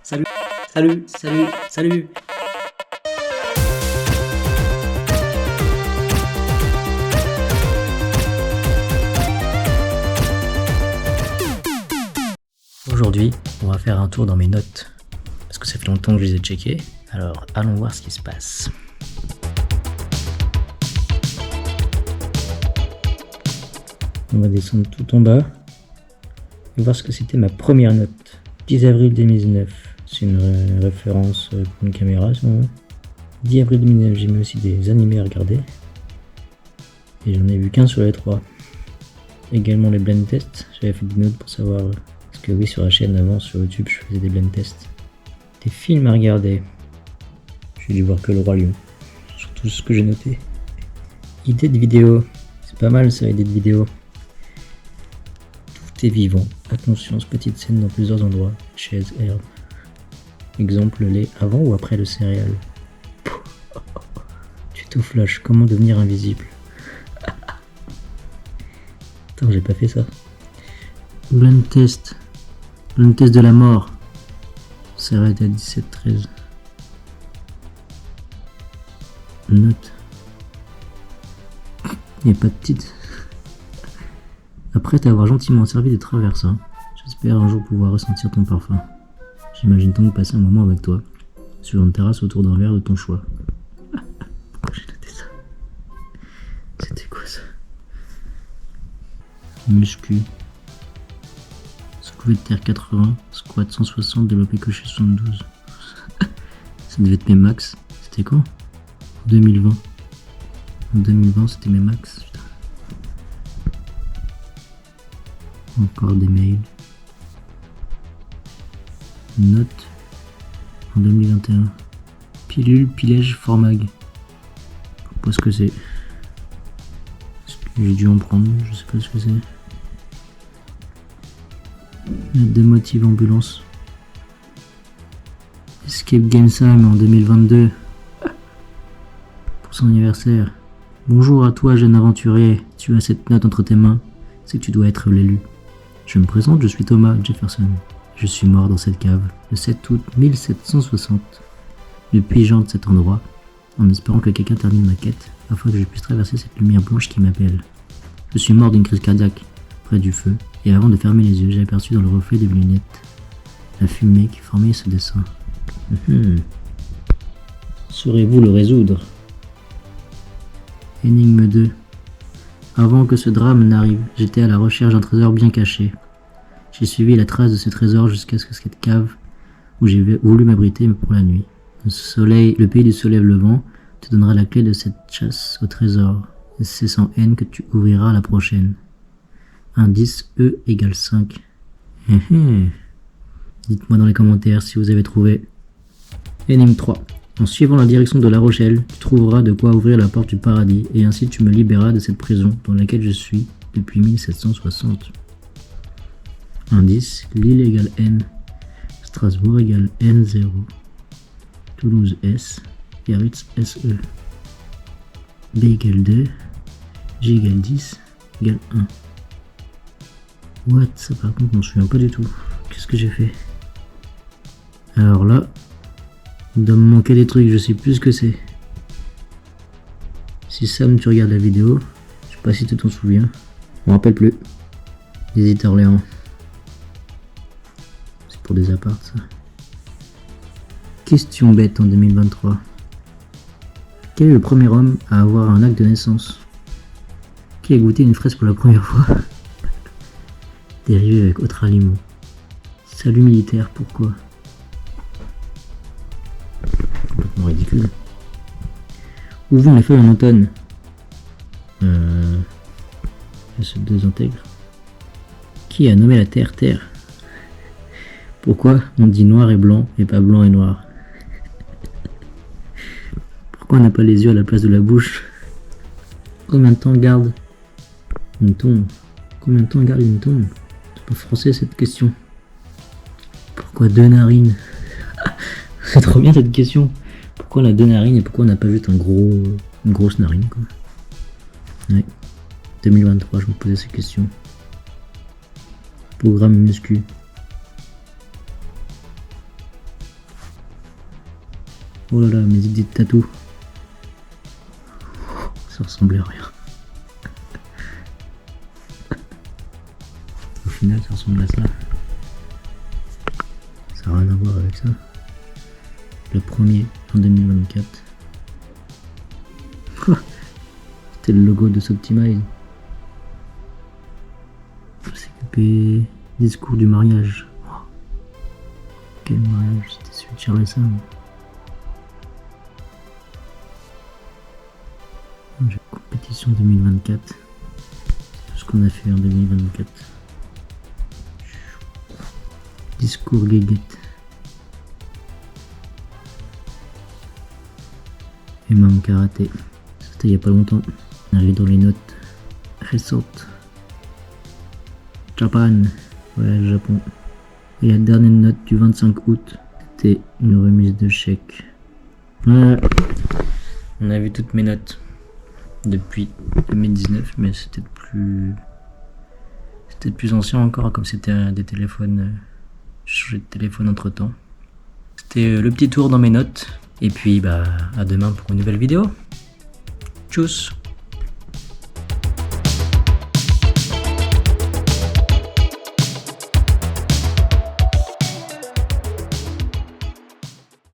Salut, salut, salut, salut. Aujourd'hui, on va faire un tour dans mes notes. Parce que ça fait longtemps que je les ai checkées. Alors, allons voir ce qui se passe. On va descendre tout en bas. Et voir ce que c'était ma première note. 10 avril 2019. C'est une référence pour une caméra, si on veut. 10 avril 2019, j'ai mis aussi des animés à regarder. Et j'en ai vu qu'un sur les 3. Également les blend tests. J'avais fait des notes pour savoir. Parce que oui, sur la chaîne avant, sur YouTube, je faisais des blend tests. Des films à regarder. J'ai dû voir que le Roi Lion. Sur tout ce que j'ai noté. Idée de vidéo. C'est pas mal ça, idée de vidéo. Tout est vivant. Attention, petite scène dans plusieurs endroits. Chaise, herbe. Exemple, lait avant ou après le céréal. Tuto flash, comment devenir invisible. Attends, j'ai pas fait ça. Blend test. Blend test de la mort. Ça arrête à 17-13. Note. Il n'y a pas de titre. Après t'avoir gentiment servi des traversins, j'espère un jour pouvoir ressentir ton parfum. J'imagine donc passer un moment avec toi, sur une terrasse autour d'un verre de ton choix. Pourquoi j'ai noté ça? C'était quoi ça? Muscu. Soulevé de terre 80, squat 160, développé couché 72. Ça devait être mes max. C'était quand? 2020. En 2020 c'était mes max. Putain. Encore des mails. Note en 2021. Pilule, pilège, formag. Je sais pas ce que c'est. Est-ce que j'ai dû en prendre? Je sais pas ce que c'est. Note de motive ambulance. Escape Game Sam en 2022. Pour son anniversaire. Bonjour à toi, jeune aventurier. Tu as cette note entre tes mains. C'est que tu dois être l'élu. Je me présente, je suis Thomas Jefferson. Je suis mort dans cette cave le 7 août 1760. Depuis j'entre cet endroit, en espérant que quelqu'un termine ma quête, afin que je puisse traverser cette lumière blanche qui m'appelle. Je suis mort d'une crise cardiaque, près du feu, et avant de fermer les yeux, j'ai aperçu dans le reflet de mes lunettes la fumée qui formait ce dessin. Saurez-vous le résoudre? Énigme 2. Avant que ce drame n'arrive, j'étais à la recherche d'un trésor bien caché. J'ai suivi la trace de ce trésor jusqu'à ce que cette cave où j'ai voulu m'abriter pour la nuit. Le pays du soleil levant te donnera la clé de cette chasse au trésor. Et c'est sans haine que tu ouvriras la prochaine. Indice E égale 5. Dites-moi dans les commentaires si vous avez trouvé. Énigme 3. En suivant la direction de La Rochelle, tu trouveras de quoi ouvrir la porte du paradis et ainsi tu me libéreras de cette prison dans laquelle je suis depuis 1760. Indice, Lille égale N, Strasbourg égale N0, Toulouse S, Biarritz SE, B égale 2, J égale 10, égale 1. What? Ça par contre je m'en souviens pas du tout. Qu'est-ce que j'ai fait? Alors là, il doit me manquer des trucs, je sais plus ce que c'est. Si Sam tu regardes la vidéo, je sais pas si tu t'en souviens, je me rappelle plus. Visite Orléans. C'est pour des apparts ça. Question bête en 2023. Quel est le premier homme à avoir un acte de naissance? Qui a goûté une fraise pour la première fois? Dérivé avec autre aliment. Salut militaire, pourquoi? Complètement ridicule. Où vont les feuilles en automne? Elles se désintègrent. Qui a nommé la Terre Terre? Pourquoi on dit noir et blanc et pas blanc et noir? Pourquoi on n'a pas les yeux à la place de la bouche? Combien de temps garde une tombe? Combien de temps garde une tombe? C'est pas français cette question. Pourquoi deux narines? C'est trop bien cette question. Pourquoi on a deux narines et pourquoi on n'a pas juste une grosse narine quoi? Ouais. 2023, je me posais ces questions. Programme muscu. Oh là là, mes idées de tatou. Ça ressemblait à rien. Au final, ça ressemble à ça. Ça n'a rien à voir avec ça. Le premier en 2024. C'était le logo de Soptimize. CQP, discours du mariage. Oh, quel mariage, c'était celui de Charles Sam. Compétition 2024. C'est tout ce qu'on a fait en 2024. Discours guéguette. Et même karaté. C'était il y a pas longtemps. On arrive dans les notes récentes. Japan. Ouais, Japon. Et la dernière note du 25 août, c'était une remise de chèque. Voilà. On a vu toutes mes notes depuis 2019, mais c'était plus ancien encore, comme c'était des téléphones. J'ai changé de téléphone entre temps. C'était le petit tour dans mes notes. Et puis bah à demain pour une nouvelle vidéo. Tchuss.